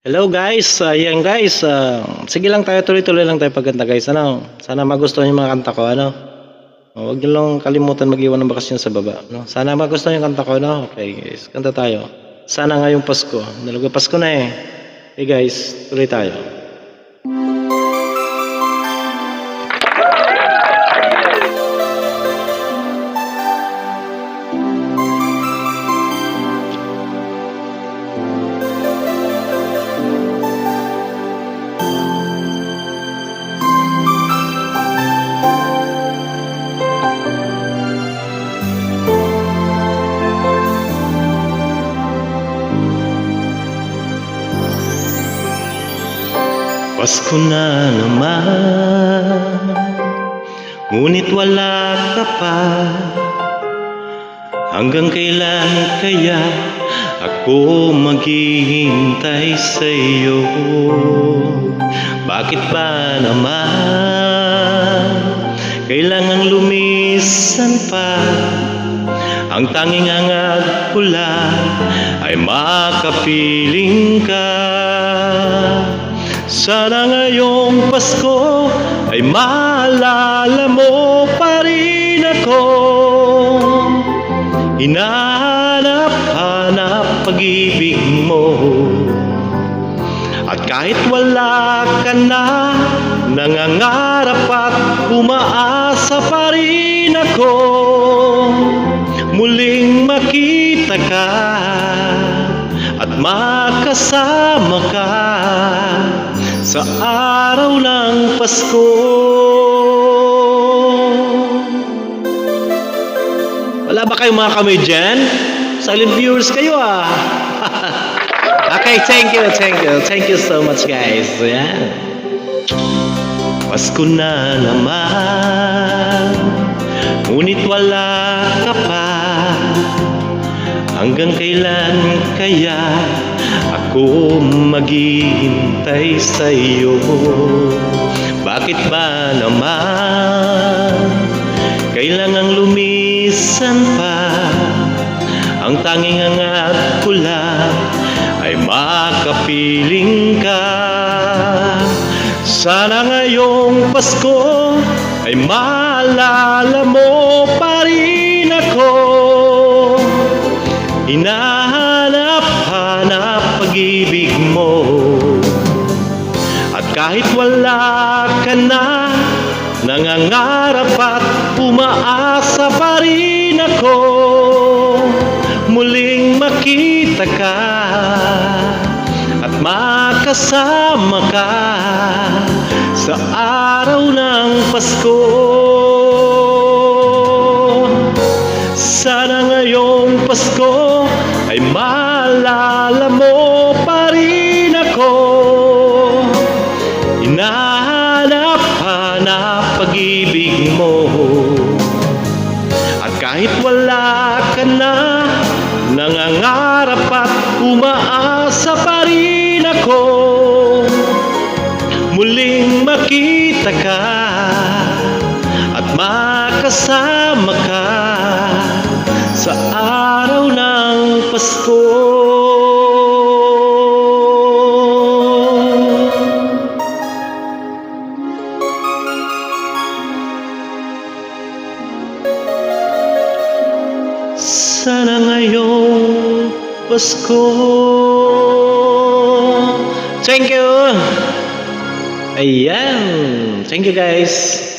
Hello guys, ayan guys, sige lang tayo, tuloy-tuloy lang tayo pagkanta guys, ano, sana magustuhan yung mga kanta ko, ano, huwag nyo lang kalimutan mag-iwan ng bakasyon sa baba, no, sana magustuhan yung kanta ko, no, okay guys, kanta tayo, sana ngayong Pasko, nalaga Pasko na eh, okay guys, tuloy tayo. Pasko na naman, ngunit wala ka pa. Hanggang kailan kaya ako maghihintay sa iyo? Bakit ba naman kailangang lumisan pa? Ang tanging hangad ko lang ay makapiling ka. Sana ngayong Pasko ay maalala mo pa rin ako. Hinahanap-hanap pag-ibig mo. At kahit wala ka na, nangangarap at umaasa pa rin ako. Muling makita ka at makasama ka sa araw ng Pasko. Wala ba kayong mga kamay dyan? Silent viewers kayo ah. Okay, thank you so much guys. Ayan. Pasko na naman, ngunit wala ka pa. Hanggang kailan kaya ako maghihintay sa iyo? Bakit ba naman kailangang lumisan pa? Ang tanging hangad ko lang ay makapiling ka. Sana ngayong Pasko ay maalala mo pa rin ako. Hinahanap-hanap pag-ibig mo. At kahit wala ka na, nangangarap at umaasa pa rin ako. Muling makita ka at makasama ka sa araw ng Pasko. Sana ngayong Pasko ay maalala mo pa rin ako. Hinahanap-hanap pag-ibig mo. At kahit wala ka na, nangangarap at umaasa pa rin ako. Muling makita ka at makasama ka sa araw ng Pasko. Sana ngayong Pasko. Thank you. Ayan. Thank you guys.